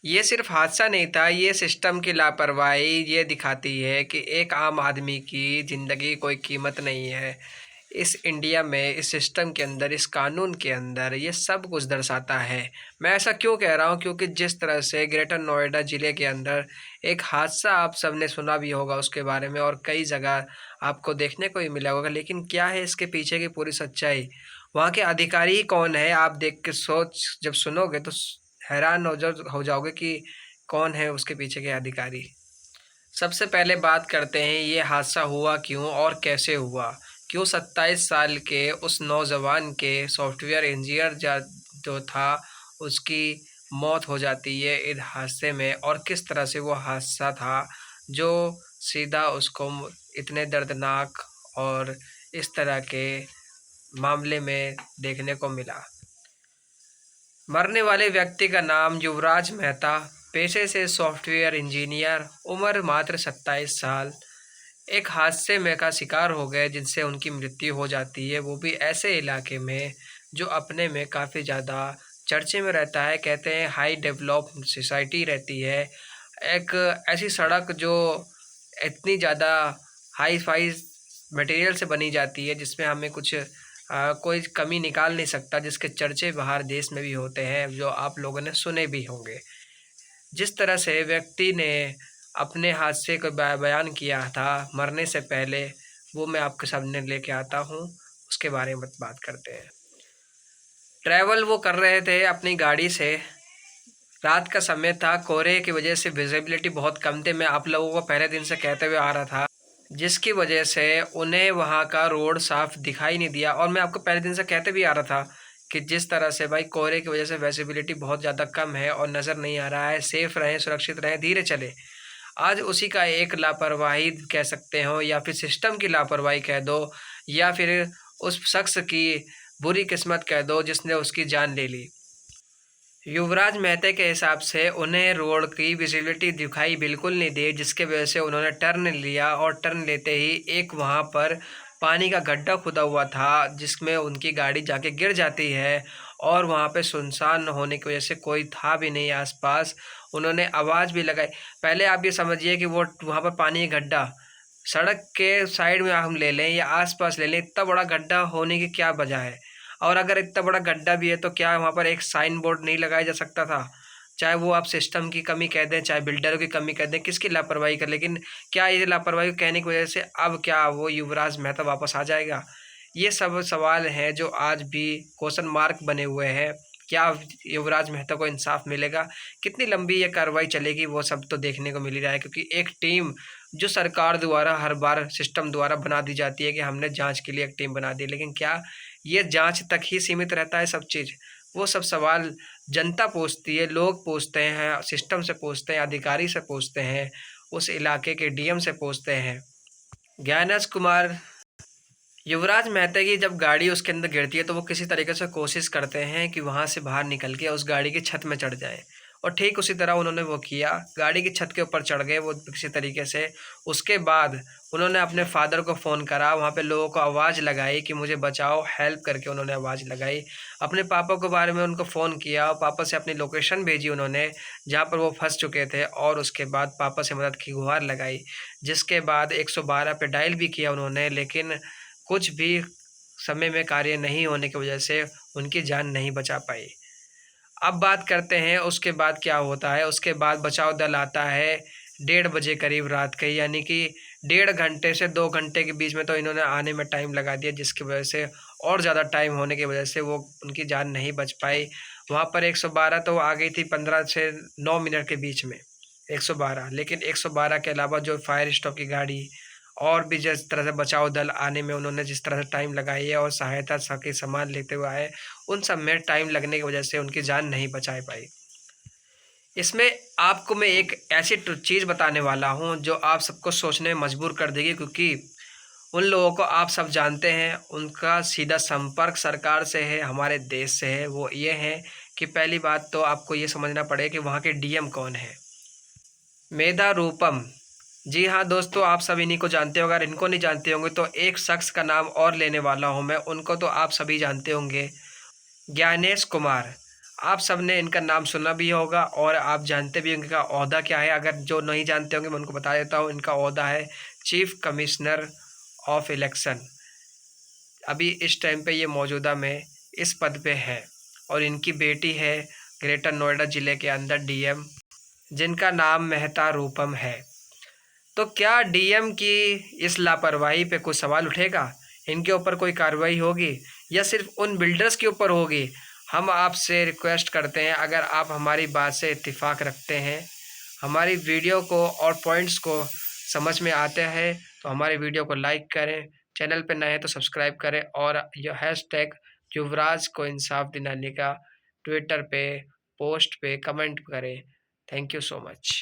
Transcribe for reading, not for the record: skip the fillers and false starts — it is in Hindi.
ये सिर्फ हादसा नहीं था, ये सिस्टम की लापरवाही ये दिखाती है कि एक आम आदमी की ज़िंदगी कोई कीमत नहीं है। इस इंडिया में, इस सिस्टम के अंदर, इस कानून के अंदर ये सब कुछ दर्शाता है। मैं ऐसा क्यों कह रहा हूँ? क्योंकि जिस तरह से ग्रेटर नोएडा ज़िले के अंदर एक हादसा आप सबने सुना भी होगा उसके बारे में, और कई जगह आपको देखने को भी मिला होगा। लेकिन क्या है इसके पीछे की पूरी सच्चाई? वहाँ के अधिकारी कौन है? आप देख के जब सुनोगे तो हैरान हो जाओगे कि कौन है उसके पीछे के अधिकारी। सबसे पहले बात करते हैं ये हादसा हुआ क्यों और कैसे हुआ। क्यों 27 साल के उस नौजवान के सॉफ्टवेयर इंजीनियर जो था उसकी मौत हो जाती है इस हादसे में, और किस तरह से वो हादसा था जो सीधा उसको इतने दर्दनाक और इस तरह के मामले में देखने को मिला। मरने वाले व्यक्ति का नाम युवराज मेहता, पेशे से सॉफ्टवेयर इंजीनियर, उम्र मात्र 27 साल। एक हादसे में का शिकार हो गए जिनसे उनकी मृत्यु हो जाती है, वो भी ऐसे इलाके में जो अपने में काफ़ी ज़्यादा चर्चे में रहता है। कहते हैं हाई डेवलप सोसाइटी रहती है, एक ऐसी सड़क जो इतनी ज़्यादा हाई फाई मटेरियल से बनी जाती है जिसमें हमें कुछ कोई कमी निकाल नहीं सकता, जिसके चर्चे बाहर देश में भी होते हैं, जो आप लोगों ने सुने भी होंगे। जिस तरह से व्यक्ति ने अपने हादसे को बयान किया था मरने से पहले, वो मैं आपके सामने लेके आता हूँ, उसके बारे में बात करते हैं। ट्रैवल वो कर रहे थे अपनी गाड़ी से, रात का समय था, कोहरे की वजह से विजिबिलिटी बहुत कम थी। मैं आप लोगों को पहले दिन से कहते हुए आ रहा था, जिसकी वजह से उन्हें वहाँ का रोड साफ दिखाई नहीं दिया। और मैं आपको पहले दिन से कहते भी आ रहा था कि जिस तरह से भाई कोहरे की वजह से विजिबिलिटी बहुत ज़्यादा कम है और नज़र नहीं आ रहा है, सेफ रहें, सुरक्षित रहें, धीरे चले। आज उसी का एक लापरवाही कह सकते हो, या फिर सिस्टम की लापरवाही कह दो, या फिर उस शख्स की बुरी किस्मत कह दो जिसने उसकी जान ले ली। युवराज मेहता के हिसाब से उन्हें रोड की विजिबिलिटी दिखाई बिल्कुल नहीं दी, जिसके वजह से उन्होंने टर्न लिया, और टर्न लेते ही एक वहां पर पानी का गड्ढा खुदा हुआ था जिसमें उनकी गाड़ी जाके गिर जाती है। और वहां पे सुनसान होने की वजह से कोई था भी नहीं आसपास। उन्होंने आवाज़ भी लगाई। पहले आप ये समझिए कि वो वहां पर पानी का गड्ढा सड़क के साइड में हम ले लें या आसपास ले लें, इतना बड़ा गड्ढा होने की क्या वजह है? और अगर इतना बड़ा गड्ढा भी है तो क्या वहाँ पर एक साइन बोर्ड नहीं लगाया जा सकता था? चाहे वो आप सिस्टम की कमी कह दें, चाहे बिल्डरों की कमी कह दें, किसकी लापरवाही कर, लेकिन क्या ये लापरवाही कहने की वजह से अब क्या वो युवराज मेहता वापस आ जाएगा? ये सब सवाल हैं जो आज भी क्वेश्चन मार्क बने हुए हैं। क्या युवराज मेहता को इंसाफ मिलेगा? कितनी लंबी ये कार्रवाई चलेगी, वो सब तो देखने को मिल ही रहा है। क्योंकि एक टीम जो सरकार द्वारा हर बार सिस्टम द्वारा बना दी जाती है कि हमने जांच के लिए एक टीम बना दी, लेकिन क्या ये जांच तक ही सीमित रहता है सब चीज़? वो सब सवाल जनता पूछती है, लोग पूछते हैं, सिस्टम से पूछते हैं, अधिकारी से पूछते हैं, उस इलाके के डीएम से पूछते हैं। ज्ञानेश कुमार, युवराज मेहता की जब गाड़ी उसके अंदर गिरती है तो वो किसी तरीके से कोशिश करते हैं कि वहाँ से बाहर निकल के उस गाड़ी की छत में चढ़ जाएँ, और ठीक उसी तरह उन्होंने वो किया, गाड़ी की छत के ऊपर चढ़ गए वो किसी तरीके से। उसके बाद उन्होंने अपने फादर को फ़ोन करा, वहाँ पे लोगों को आवाज़ लगाई कि मुझे बचाओ, हेल्प करके उन्होंने आवाज़ लगाई। अपने पापा के बारे में उनको फ़ोन किया और पापा से अपनी लोकेशन भेजी उन्होंने, जहाँ पर वो फँस चुके थे, और उसके बाद पापा से मदद की गुहार लगाई। जिसके बाद 112 पे डायल भी किया उन्होंने, लेकिन कुछ भी समय में कार्य नहीं होने की वजह से उनकी जान नहीं बचा पाई। अब बात करते हैं उसके बाद क्या होता है। उसके बाद बचाव दल आता है 1:30 बजे करीब रात के, यानी कि 1.5 घंटे से 2 घंटे के बीच में तो इन्होंने आने में टाइम लगा दिया, जिसकी वजह से और ज़्यादा टाइम होने की वजह से वो उनकी जान नहीं बच पाई। वहाँ पर 112 तो आ गई थी 15 से 9 मिनट के बीच में, 112, लेकिन 112 के अलावा जो फायर स्टॉप की गाड़ी और भी जिस तरह से बचाव दल आने में उन्होंने जिस तरह से टाइम लगाई है और सहायता के सामान लेते हुए आए, उन सब में टाइम लगने की वजह से उनकी जान नहीं बचा पाई। इसमें आपको मैं एक ऐसी चीज़ बताने वाला हूँ जो आप सबको सोचने में मजबूर कर देगी, क्योंकि उन लोगों को आप सब जानते हैं, उनका सीधा संपर्क सरकार से है, हमारे देश से है। वो ये है कि पहली बात तो आपको ये समझना पड़ेगा कि वहाँ के डीएम कौन है। मेधा रूपम, जी हाँ दोस्तों, आप सब इन्हीं को जानते होंगे। अगर इनको नहीं जानते होंगे तो एक शख्स का नाम और लेने वाला हूँ मैं, उनको तो आप सभी जानते होंगे, ज्ञानेश कुमार। आप सब ने इनका नाम सुना भी होगा और आप जानते भी होंगे इनका ओहदा क्या है। अगर जो नहीं जानते होंगे मैं उनको बता देता हूँ, इनका ओहदा है चीफ कमिश्नर ऑफ इलेक्शन। अभी इस टाइम पे ये मौजूदा में इस पद पे है और इनकी बेटी है ग्रेटर नोएडा ज़िले के अंदर डीएम, जिनका नाम मेहता रूपम है। तो क्या डीएम की इस लापरवाही पे कोई सवाल उठेगा? इनके ऊपर कोई कार्रवाई होगी या सिर्फ उन बिल्डर्स के ऊपर होगी? हम आपसे रिक्वेस्ट करते हैं, अगर आप हमारी बात से इत्तेफाक रखते हैं, हमारी वीडियो को और पॉइंट्स को समझ में आते हैं, तो हमारी वीडियो को लाइक करें, चैनल पर नए हैं तो सब्सक्राइब करें और यह हैशटैग युवराज को इंसाफ दिलाने का ट्विटर पे पोस्ट पे कमेंट करें। Thank you so much.